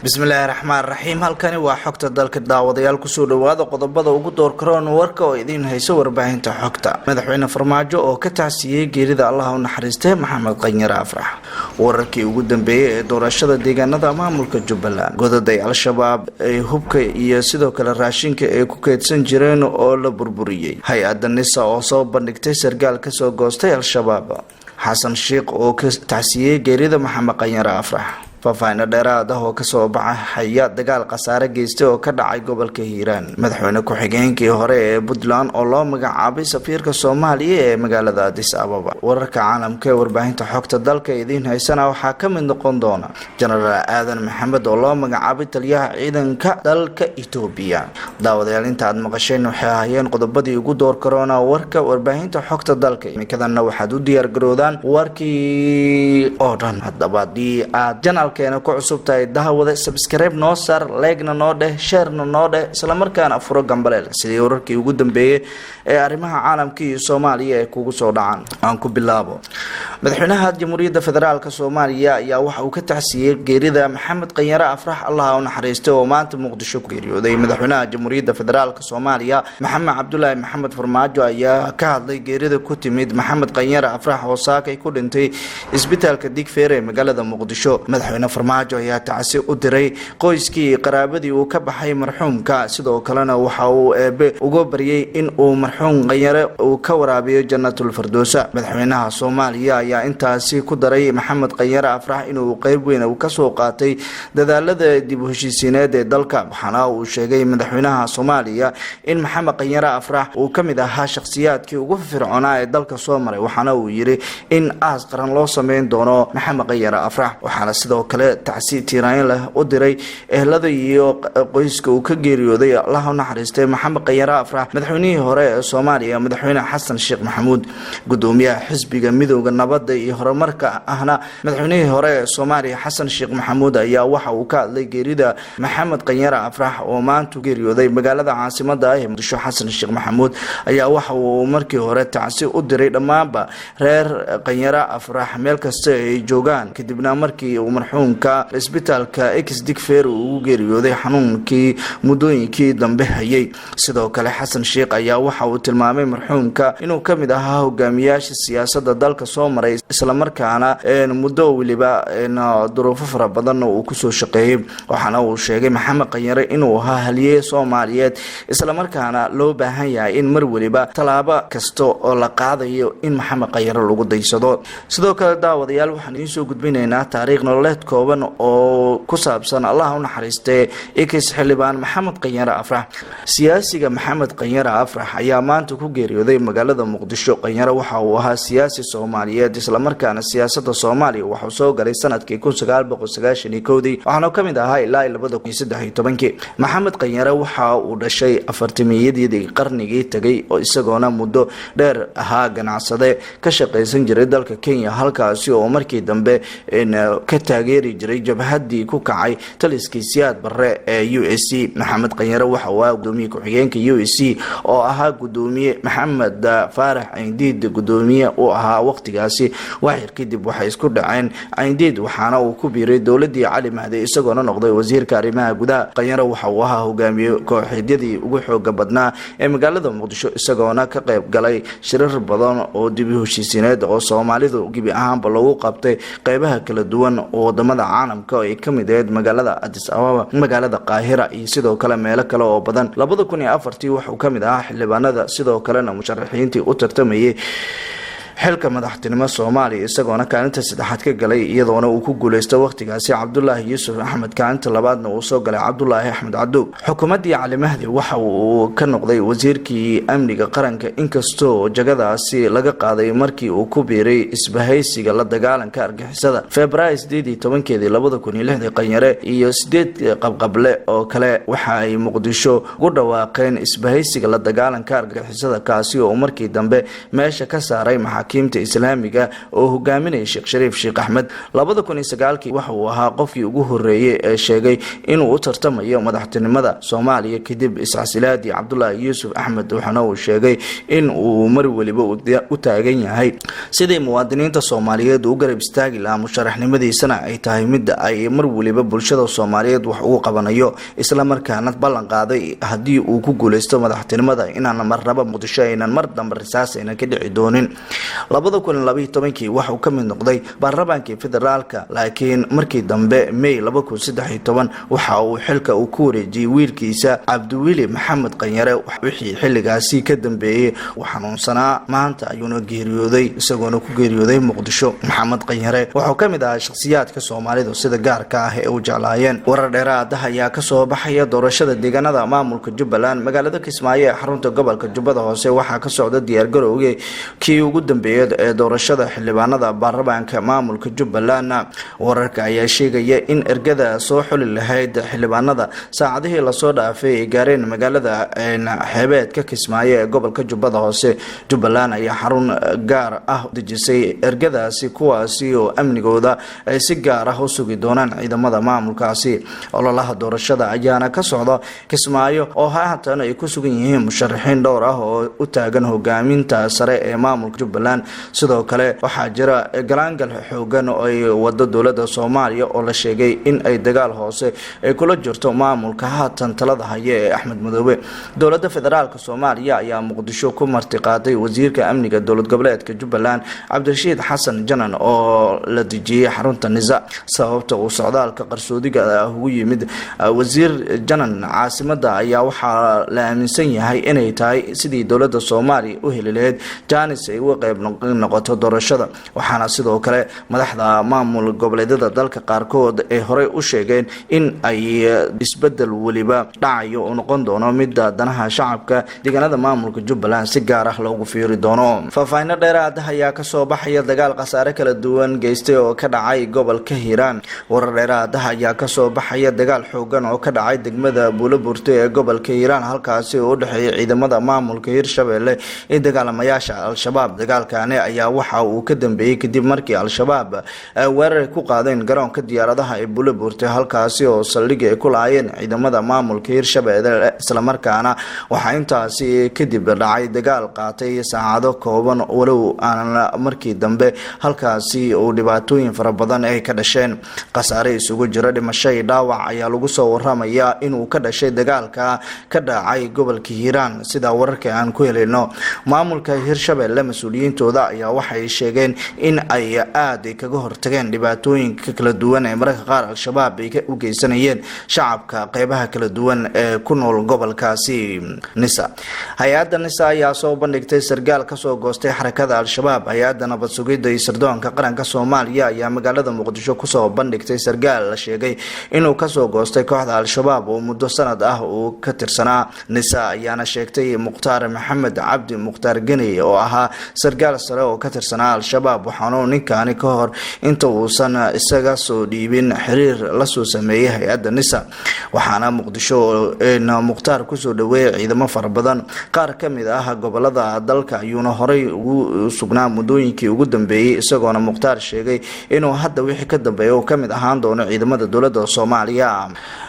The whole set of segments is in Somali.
bismillaahi raxmaani raxiim. halkani waa xogta dalka daawadayaal kusoo dhawaada qodobada ugu door karoon warka oo idiin hayso warbaahinta xogta. madaxweyne farmaajo oo ka tacsiyey geerida allaha u naxariistay maxamed qanyare afrax. wararkii ugu dambeeyay ee doorashada deegaanada maamulka Jubbaland. godaday al-shabaab ee hubka iyo sidoo kale raashinka ay ku keedsan jireen oo la burburiyay. hay-adda nisa oo soo bandhigtay sargaal ka soo goostay al-shabaab. xasan sheekh oo ka tacsiyey geerida maxamed qanyare afrax. faahfaahin dheeraad ah oo kasoo baxaya dagaal khasaare geystay oo ka dhacay gobolka Hiiraan. madaxweyne ku-xigeenkii hore ee Puntland oo loo magacaabay safiirka Soomaaliya ee magaalada Addis Ababa. wararka caalamka ee warbaahinta xogta dalka idiin haysana waxaa ka mid noqon doona Genaraal Aadan Maxamed oo loo magacaabay taliyaha ciidanka dalka Itoobiya. daawadayaal inta aad maqasheen waxay ahaayeen qodobadii ugu door karoona warka warbaahinta xogta dalka. imikadana waxaad u diyaar garoodaan warkii oo dhan. haddaba haddii aad keena ku cusub tahay daawada subscribe noo saar, like-na noo dheh, share-na noo dheh, isla markaana furo gambaleel sidii wararkii ugu dambeeyay ee arrimaha caalamka iyo Soomaaliya ay kugu soo dhacaan. aan ku bilaabo. madaxweynaha Jamhuuriyadda Federaalka Soomaaliya ayaa waxa uu ka tacsiyey geerida maxamed qanyare afrax allaha u naxariistay oo maanta Muqdisho ku geeriyooday. madaxweynaha Jamhuuriyadda Federaalka Soomaaliya Maxamed Cabdullaahi Maxamed Farmaajo ayaa ka hadlay geerida ku timid maxamed qanyare afrax oo saakay ku dhintay isbitaalka Digfeer ee magaalada Muqdisho. farmaajo ayaa tacsi u diray qoyskii iyo qaraabadii uu ka baxay marxuumka, sidoo kalena waxa uu eebe uga baryay in uu marxuum qanyare uu ka waraabiyo jannatul firdawsa. madaxweynaha Soomaaliya ayaa intaasi ku daray maxamed qanyare afrax inuu qayb weyn ka soo qaatay dadaalada dib u heshiisiineed ee dalka. waxaana uu sheegay madaxweynaha Soomaaliya in maxamed qanyare afrax uu ka mid ahaa shakhsiyaadkii ugu firfircoonaa ee dalka soo maray. waxaana uu yiri in aas qaran loo sameyn doono maxamed qanyare afrax. waxaana sidoo kale tacsi tiiraan leh u diray ehelada iyo qoyska uu ka geeriyooday allaha u naxariistay maxamed qanyare afrax madaxweynihii hore ee Soomaaliya madaxweyne xasan sheekh maxamuud. gudoomiyaha xisbiga midowga nabadda iyo horumarka ahna madaxweynihii hore ee Soomaaliya xasan sheekh maxamuud ayaa waxa uu ka hadlay geerida maxamed qanyare afrax oo maanta geeriyooday magaalada caasimadda ah ee Muqdisho. xasan sheekh maxamuud ayaa waxa uu markii hore tacsi u diray dhammaanba reer qanyare afrax meel kasta ay joogaan kadibna markii uu marxuumka isbitaalka Digfeer uu geeriyooday xanuunkii muddooyinkii dambe hayay. sidoo kale xasan sheekh ayaa waxa uu tilmaamay marxuumka inuu ka mid ahaa hogaamiyaasha siyaasadda dalka soo maray, isla markaana muddo waliba duruufo fara badan uu ku soo shaqeeyay. waxaana uu sheegay maxamed qanyare inuu ahaa halyeey Soomaaliyeed, isla markaana loo baahan yahay in mar waliba talaabo kasta oo la qaadayo in maxamed qanyare lagu daysado. sidoo kale daawadayaal waxaan idiin soo gudbinaynaa taariikh nololeed kooban oo ku saabsan allaha u naxariistay ikis xildhibaan maxamed qanyare afrax. siyaasiga maxamed qanyare afrax ayaa maanta ku geeriyooday magaalada Muqdisho. qanyare waxa uu ahaa siyaasi Soomaaliyeed, isla markaana siyaasadda Soomaaliya waxa uu soo galay sanadkii 1991 waxaana ka mid ahaa ilaa 2013. maxamed qanyare waxa uu dhashay afartimiyadii qarnigii tagay oo isagoona muddo dheer ahaa ganacsade ka shaqeysan jiray dalka Kenya, halkaasi oo markii dambe ka taageeri jiray jabhadii ku kacay taliskii Siyaad Barre ee USC. maxamed qanyare waxa uu gudoomiye ku-xigeenka USC oo ahaa gudoomiye maxamed faarax Ayndiid gudoomiye uu ahaa waqtigaasi. waxyar kadib waxay isku dhaceen Ayndiid waxaana uu ku biiray dowladii Cali Mahdi isagoona noqday wasiirka arrimaha gudaha. qanyare waxa uu ahaa hogaamiye kooxeedyadii ugu xooga badnaa ee magaalada Muqdisho, isagoona ka qayb galay shirar badan oo dib u heshiisiineed oo Soomaalidu gibi ahaanba lagu qabtay qaybaha kala duwan oo wadamada caalamka ay ka mid ahayd magaalada Addis Ababa, magaalada Qaahira iyo sidoo kale meelo kale oo badan. 2004 wuxuu ka mid ahaa xildhibaanada sidoo kalena musharaxiintii u tartamayay xilka madaxtinimo Soomaaliya, isagoona kaalinta saddexaad ka galay iyadoona uu ku guuleystay waqtigaasi Cabdullaahi Yuusuf Axmed. kaalinta labaadna uu soo galay Cabdullaahi Axmed Cadow. xukuumadii Cali Mahdi waxa uu ka noqday wasiirkii amniga qaranka, inkastoo jagadaasi laga qaaday markii uu ku biiray isbahaysiga la dagaalanka argixisada. Febraayo 18 2006 qanyare iyo 8 qabqable oo kale waxa ay Muqdisho ugu dhawaaqeen isbahaysiga la dagaalanka argixisada, kaasi oo markii dambe meesha ka saaray maxaakiimta islaamiga oo hogaaminaya Sheekh Shariif Sheekh Axmed 2009 waxa uu ahaa qofkii ugu horeeyay ee sheegay inuu u tartamayo madaxtinimada Soomaaliya kadib iscasilaadii Cabdullaahi Yuusuf Axmed waxaana uu sheegay in uu mar waliba u taagan yahay sidii muwaadiniinta Soomaaliyeed u garab istaagi lahaa musharaxnimadiisana ay tahay mid ay mar waliba bulshada Soomaaliyeed wax ugu qabanayo isla markaana ballan qaaday hadii uu ku guuleysto madaxtinimada inaan marnaba Muqdisho aynan mar dambe risaas aynan ka dhici doonin 2012 waxa uu ka mid noqday baarlamaanka federaalka laakiin markii dambe May 2013 waxa uu xilka uu ku wareejiyay wiilkiisa Cabdiweli Maxamed Qanyare wixii xilligaasi ka dambeeyay waxaanunsanaa maanta ayuuna geeriyooday isagoona ku geeriyooday Muqdisho Maxamed Qanyare wuxuu ka mid ahaa shakhsiyaadka Soomaalida sida gaarka ah ee uu jeclaayeen warar dheeraad ah ayaa ka soo baxaya doorashada deegaanada maamulka Jubbaland magaalada Kismaayo ee xarunta gobolka Jubbada Hoose waxaa ka socda diyaar garowga kii ugu dambeeyay ee doorashada xildhibaanada baarlamaanka maamulka Jubbaland wararka ayaa sheegaya in ergada soo xuli lahayd xildhibaanada saacadihii la soo dhaafay ay gaareen magaalada xeebeedka Kismaayo ee gobolka Jubbada Hoose Jubbaland ayaa xarun gaar ah dejisay ergadaasi kuwaasi oo amnigooda ay si gaar ah u sugi doonaan ciidamada maamulkaasi ololaha doorashada ayaana ka socda Kismaayo oo haatan ay ku sugan yihiin musharaxiin dhowr ah oo u taagan hogaaminta sare ee maamulka Jubbaland sidoo kale waxaa jira galaangal xoogan oo ay wada dowladda Soomaaliya oo la sheegay in ay dagaal hoose ay kula jirto maamulka haatan talada haya ee Axmed Madoobe dowladda federaalka Soomaaliya ayaa Muqdisho ku martiqaaday wasiirka amniga dowlad goboleedka Jubbaland Cabdirashiid Xasan Janan oo la dejiyay xarunta Nisa sababta uu socdaalka qarsoodiga ugu yimid wasiir Janan caasimada ayaa waxa la aaminsan yahay inay tahay sidii dowladda Soomaaliya u heli lahayd jaanis ay uga qayb noqoto doorashada waxaana sidoo kale madaxda maamul goboleedyada dalka qaarkood ee hore u sheegeen in ay isbedel waliba dhacayo oo noqon doono mid danaha shacabka deegaanada maamulka Jubbaland si gaar ah loogu fiiri doono faahfaahin dheeraad ah ayaa ka soo baxaya dagaal qasaare kala duwan geystay oo ka dhacay gobolka Hiiraan warar dheeraad ah ayaa ka soo baxaya dagaal xoogan oo ka dhacay degmada Buulaburte ee gobolka Hiiraan halkaasi oo u dhaxeeyay ciidamada maamulka Hiirshabeelle ee dagaalamayaasha Al-Shabaab dagaalkaani ayaa waxa uu ka dambeeyay kadib markii Al-Shabaab weerar ku qaadeen garoonka diyaaradaha ee Buulaburte halkaasi oo saldhig ay ku laayeen ciidamada maamulka Hiirshabeelle isla markaana waxa intaasi kadib dhacay dagaal qaatay saacado kooban walow aan markii dambe halkaasi oo dhibaatooyin fara badan ay ka dhasheen qasaare isugu jira dhimasho iyo dhaawac ayaa lagu soo waramayaa inuu ka dhashay dagaalka ka dhacay gobolka Hiiraan sida wararka aan ku helayno maamulka Hiirshabeelle mas'uuliyiintooda ayaa waxay sheegeen in ay aad kaga hortageen dhibaatooyinka kala duwan ee mararka qaar Al-Shabaab ay u geysanayeen shacabka qaybaha kala duwan ee ku nool gobolkaasi Nisa hay'adda Nisa ayaa soo bandhigtay sargaal ka soo goostay xarakada Al-Shabaab hay'adda nabad sugidda iyo sirdoonka qaranka Soomaaliya ayaa magaalada Muqdisho ku soo bandhigtay sargaal la sheegay inuu ka soo goostay kooxda Al-Shabaab oo muddo sanad ah uu ka tirsanaa Nisa ayaana sheegtay Muqtaar Maxamed Cabdi Muqtaar Gani oo ahaa sargaal sare oo ka tirsanaa Al-Shabaab waxaana ninkaani ka hor inta uusan isaga soo dhiibin xiriir la soo sameeyay hay'adda Nisa waxaana Muqdisho Muqtaar ku soo dhaweeyay ciidamo fara badan qaar ka mid ah gobolada dalka ayuuna horay ugu sugnaa muddooyinkii ugu dambeeyay isagoona Muqtaar sheegay inuu hadda wixii ka dambeeyay oo ka mid ahaan doono ciidamada dowladda Soomaaliya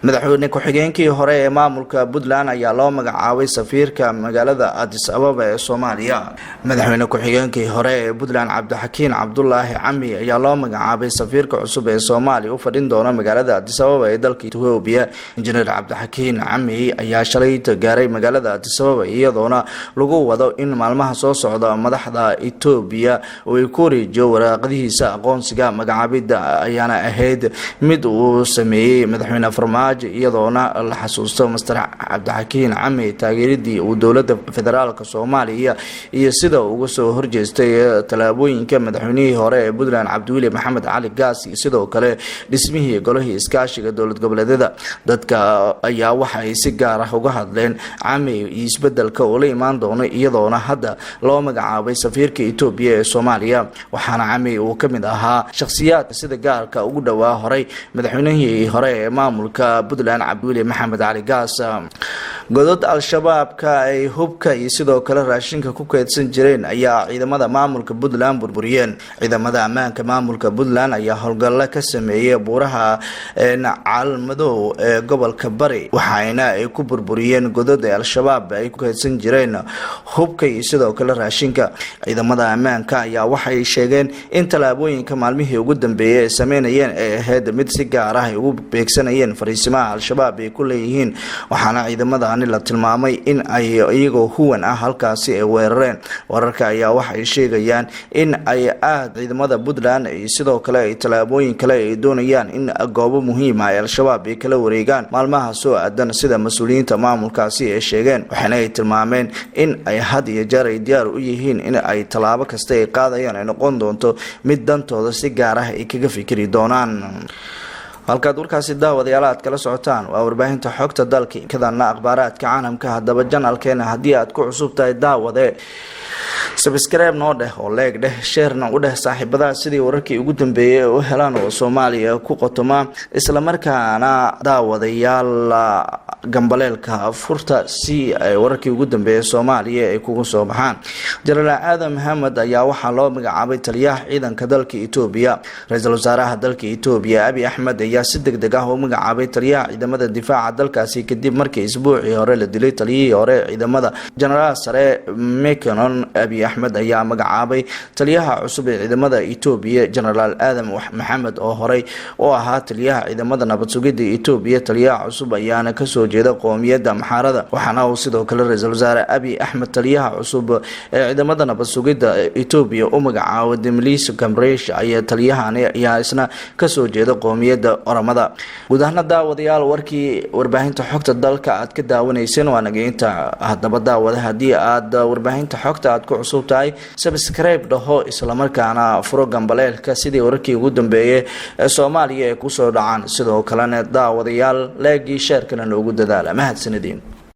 madaxweyne ku-xigeenkii hore ee maamulka Puntland ayaa loo magacaabay safiirka magaalada Addis Ababa ee Soomaaliya madaxweyne ku-xigeenkii hore ee Puntland Cabdixakiin Cabdullaahi Cami ayaa loo magacaabay safiirka cusub ee Soomaaliya u fadhin doona magaalada Addis Ababa ee dalka Itoobiya injineer Cabdixakiin Cami ayaa shalay gaaray magaalada Addis Ababa iyadoona lagu wado in maalmaha soo socda madaxda Itoobiya oo ay ku wareejiyo waraaqadihiisa aqoonsiga magacaabida ayaana ahayd mid uu sameeyay madaxweyne Farmaajo iyadoona la xasuusto Mr. Cabdixakiin Cami taageeridii uu dowladda federaalka Soomaaliya iyo sida uga soo horjeestay talaabooyinka madaxweynihii hore ee Puntland Cabdiweli Maxamed Cali Gaas sidoo kale dhismihii golihii iskaashiga dowlad goboleedyada dadka ayaa waxay si gaar ah uga hadleen Cami iyo isbedelka oo la imaan doono iyadoona hadda loo magacaabay safiirka Itoobiya ee Soomaaliya waxaana Cami uu ka mid ahaa shakhsiyaad sida gaarka ugu dhawaa horay madaxweynihii hore ee maamulka Puntland Cabdiweli Maxamed Cali Gaas godad al-shabaabka ay hubka iyo sidoo kale raashinka ku keedsan jireen ayaa ciidamada maamulka Puntland burburiyeen. ciidamada ammaanka maamulka Puntland ayaa howlgalo ka sameeyay buuraha Caalmadow ee gobolka Bari waxaana ay ku burburiyeen godad al-shabaab ay ku keedsan jireen hubka iyo sidoo kale raashinka. ciidamada ammaanka ayaa waxay sheegeen in talaabooyinka maalmihii ugu dambeeyay ay sameynayeen ay ahayd mid si gaar ah ay ugu beegsanayeen fariisimaha al-shabaab ay ku leeyihiin, waxaana ciidamadani la tilmaamay in ay iyagoo huwan ah halkaasi ay weerareen. wararka ayaa waxay sheegayaan in ay ciidamada Puntland iyo sidoo kale ay talaabooyin kale ay doonayaan in goobo muhiim ah al-shabaab ay kala wareegaan maalmaha soo aadan sida mas'uuliyiinta maamulkaasi ay sheegeen. waxaana ay tilmaameen in ay had iyo jeer ay diyaar u yihiin in ay talaabo kasta ay qaadayaan ay noqon doonto mid dantooda si gaar ah ay kaga fikiri doonaan. halkaad warkaasi daawadayaal aad kala socotaan waa warbaahinta xogta dalka kadana akhbaaraadka caalamka. haddaba janalkeena haddii aad ku cusub tahay daawade subscribe noo dheh oo leeg dheh share-na u dheh saaxiibada sidii wararkii ugu dambeeyay u helaan oo Soomaaliya ku qotoma isla markaana daawadayaal gambaleelka furta si ay wararkii ugu dambeeyay Soomaaliya ay kugu soo baxaan. Jenaraal Aadan Maxamed ayaa waxaa loo magacaabay taliyaha ciidanka dalka Itoobiya. Ra'iisul Wasaaraha dalka Itoobiya Abiy Ahmed ayaa si degdeg ah u magacaabay taliyaha ciidamada difaaca dalkaasi kadib markii isbuucii hore la dilay taliyihii hore ciidamada Jenaraal Sare Mekonnen. Abiy Ahmed ayaa magacaabay taliyaha cusub ee ciidamada Itoobiya Jenaraal Aadan Maxamed oo horey u ahaa taliyaha ciidamada nabad sugidda Itoobiya. taliyaha cusub ayaana ka soo jeeda qoomiyadda Amxaarada, waxaana uu sidoo kale Ra'iisul Wasaare Abiy Ahmed taliyaha cusub ee ciidamada nabad sugidda Itoobiya u magacaabay Demlis Gamresh ayaa taliyahani ayaa isna ka soo jeeda qoomiyadda Oromada. guud ahaan daawadayaal warkii warbaahinta xogta dalka aad ka daawanayseen waa nageynta. haddaba daawada haddii aad warbaahinta xogta aad ku cusub tahay subscribe dhaho isla markaana furo gambaleelka sidii wararkii ugu dambeeyay ee Soomaaliya ay ku soo dhacaan. sidoo kalena daawadayaal leegi share kana ugu dadaala mahadsanidin.